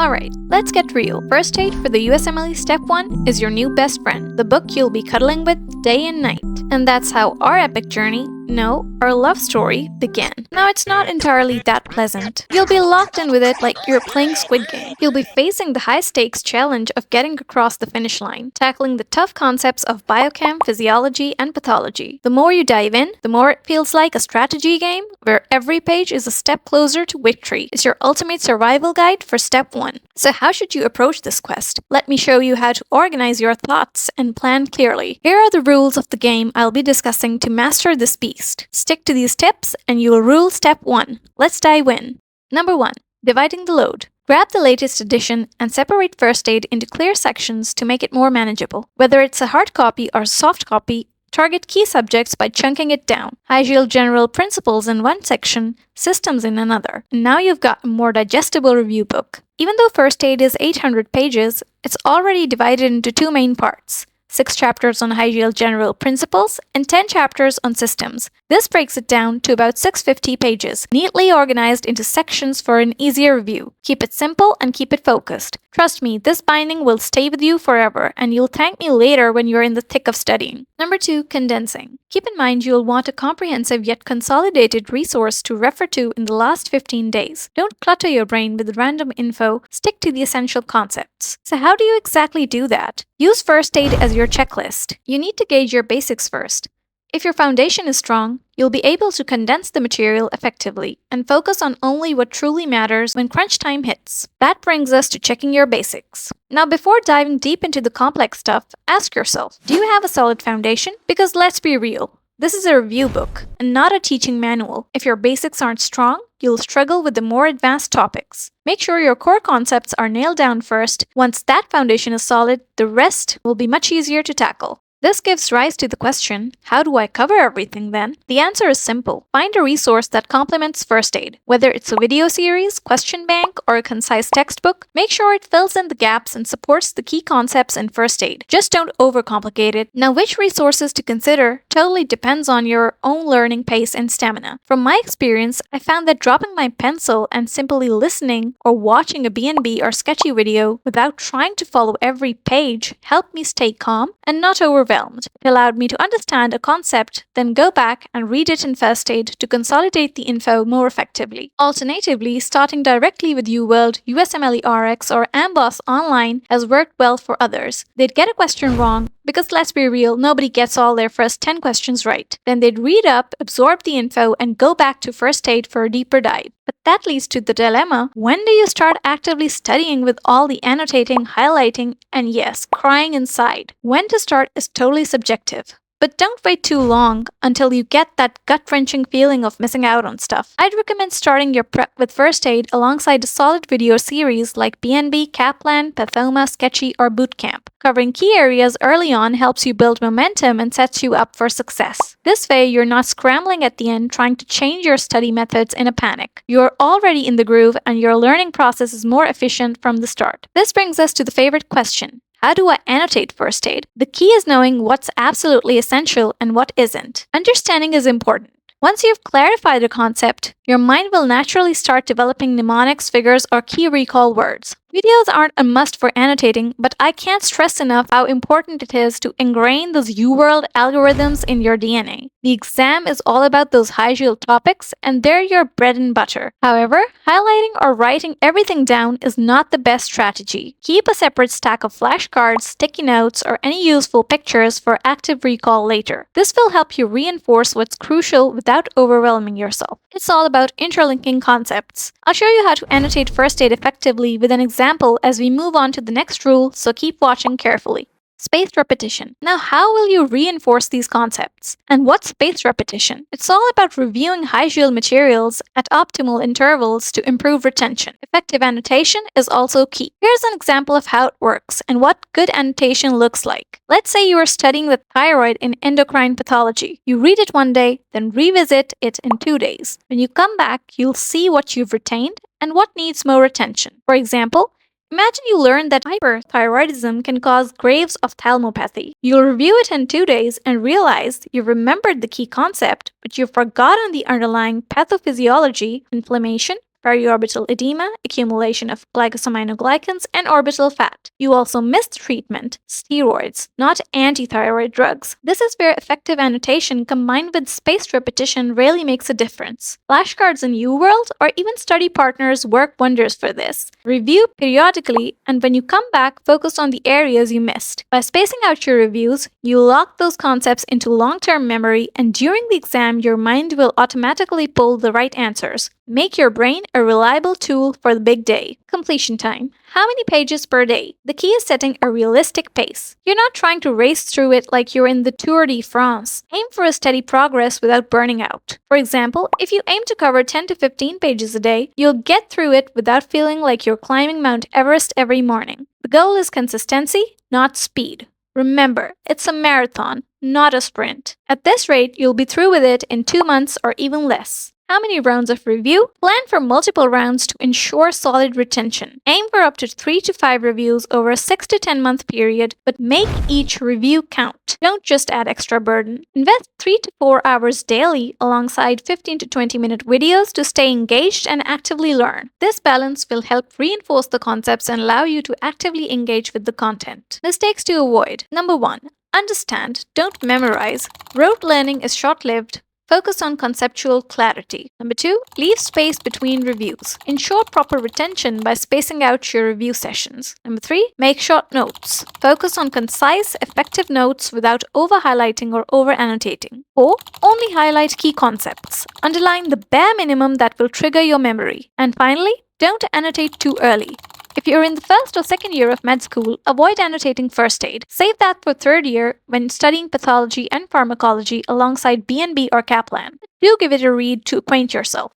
Alright, let's get real. First Aid for the USMLE Step 1 is your new best friend, the book you'll be cuddling with day and night. And that's how our epic journey, no, our love story, began. Now, it's not entirely that pleasant. You'll be locked in with it like you're playing Squid Game. You'll be facing the high-stakes challenge of getting across the finish line, tackling the tough concepts of biochem, physiology, and pathology. The more you dive in, the more it feels like a strategy game where every page is a step closer to victory. It's your ultimate survival guide for Step 1. So how should you approach this quest? Let me show you how to organize your thoughts and plan clearly. Here are the rules of the game I'll be discussing to master this beast. Stick to these tips and you will rule Step 1. Let's dive in. Number 1. Dividing the load. Grab the latest edition and separate First Aid into clear sections to make it more manageable. Whether it's a hard copy or soft copy, target key subjects by chunking it down. Hygiene general principles in one section, systems in another. And now you've got a more digestible review book. Even though First Aid is 800 pages, it's already divided into two main parts. 6 chapters on hygiene general principles and 10 chapters on systems. This breaks it down to about 650 pages, neatly organized into sections for an easier review. Keep it simple and keep it focused. Trust me, this binding will stay with you forever, and you'll thank me later when you're in the thick of studying. Number 2. Condensing. Keep in mind you'll want a comprehensive yet consolidated resource to refer to in the last 15 days. Don't clutter your brain with random info, stick to the essential concepts. So how do you exactly do that? Use First Aid as your checklist. You need to gauge your basics first. If your foundation is strong, you'll be able to condense the material effectively and focus on only what truly matters when crunch time hits. That brings us to checking your basics. Now, before diving deep into the complex stuff, ask yourself, do you have a solid foundation? Because let's be real, this is a review book and not a teaching manual. If your basics aren't strong, you'll struggle with the more advanced topics. Make sure your core concepts are nailed down first. Once that foundation is solid, the rest will be much easier to tackle. This gives rise to the question, how do I cover everything then? The answer is simple. Find a resource that complements First Aid. Whether it's a video series, question bank, or a concise textbook, make sure it fills in the gaps and supports the key concepts in First Aid. Just don't overcomplicate it. Now, which resources to consider totally depends on your own learning pace and stamina. From my experience, I found that dropping my pencil and simply listening or watching a B&B or sketchy video without trying to follow every page helped me stay calm and not overwhelmed. It allowed me to understand a concept, then go back and read it in First Aid to consolidate the info more effectively. Alternatively, starting directly with UWorld, USMLE RX, or Amboss Online has worked well for others. They'd get a question wrong, because let's be real, nobody gets all their first 10 questions right. Then they'd read up, absorb the info, and go back to First Aid for a deeper dive. But that leads to the dilemma, when do you start actively studying with all the annotating, highlighting, and yes, crying inside? When to start is totally subjective. But don't wait too long until you get that gut-wrenching feeling of missing out on stuff. I'd recommend starting your prep with First Aid alongside a solid video series like B&B, Kaplan, Pathoma, Sketchy, or Bootcamp. Covering key areas early on helps you build momentum and sets you up for success. This way, you're not scrambling at the end trying to change your study methods in a panic. You're already in the groove and your learning process is more efficient from the start. This brings us to the favorite question. How do I annotate First Aid? The key is knowing what's absolutely essential and what isn't. Understanding is important. Once you've clarified a concept, your mind will naturally start developing mnemonics, figures, or key recall words. Videos aren't a must for annotating, but I can't stress enough how important it is to ingrain those UWorld algorithms in your DNA. The exam is all about those high-yield topics, and they're your bread and butter. However, highlighting or writing everything down is not the best strategy. Keep a separate stack of flashcards, sticky notes, or any useful pictures for active recall later. This will help you reinforce what's crucial without overwhelming yourself. It's all about interlinking concepts. I'll show you how to annotate First Aid effectively with an example as we move on to the next rule, so keep watching carefully. Spaced repetition. Now, how will you reinforce these concepts? And what's spaced repetition? It's all about reviewing high-yield materials at optimal intervals to improve retention. Effective annotation is also key. Here's an example of how it works and what good annotation looks like. Let's say you are studying the thyroid in endocrine pathology. You read it one day, then revisit it in 2 days. When you come back, you'll see what you've retained and what needs more attention. For example, imagine you learned that hyperthyroidism can cause Graves' ophthalmopathy. You'll review it in 2 days and realize you remembered the key concept, but you've forgotten the underlying pathophysiology, inflammation, periorbital edema, accumulation of glycosaminoglycans, and orbital fat. You also missed treatment, steroids, not antithyroid drugs. This is where effective annotation combined with spaced repetition really makes a difference. Flashcards in UWorld or even study partners work wonders for this. Review periodically, and when you come back, focus on the areas you missed. By spacing out your reviews, you lock those concepts into long-term memory, and during the exam, your mind will automatically pull the right answers. Make your brain a reliable tool for the big day. Completion time. How many pages per day? The key is setting a realistic pace. You're not trying to race through it like you're in the Tour de France. Aim for a steady progress without burning out. For example, if you aim to cover 10 to 15 pages a day, you'll get through it without feeling like you're climbing Mount Everest every morning. The goal is consistency, not speed. Remember, it's a marathon, not a sprint. At this rate, you'll be through with it in 2 months or even less. How many rounds of review? Plan for multiple rounds to ensure solid retention. Aim for up to 3 to 5 reviews over a 6 to 10 month period, but make each review count. Don't just add extra burden. Invest 3 to 4 hours daily alongside 15 to 20-minute videos to stay engaged and actively learn. This balance will help reinforce the concepts and allow you to actively engage with the content. Mistakes to avoid. Number 1. Understand, don't memorize. Rote learning is short-lived. Focus on conceptual clarity. Number 2, leave space between reviews. Ensure proper retention by spacing out your review sessions. Number 3, make short notes. Focus on concise, effective notes without over-highlighting or over-annotating. 4, only highlight key concepts. Underline the bare minimum that will trigger your memory. And finally, don't annotate too early. If you're in the first or second year of med school, avoid annotating first aid. Save that for third year when studying pathology and pharmacology alongside B&B or Kaplan. Do give it a read to acquaint yourself.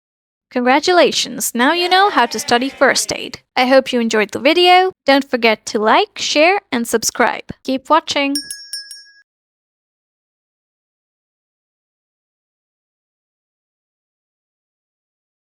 Congratulations, now you know how to study first aid. I hope you enjoyed the video. Don't forget to like, share, and subscribe. Keep watching!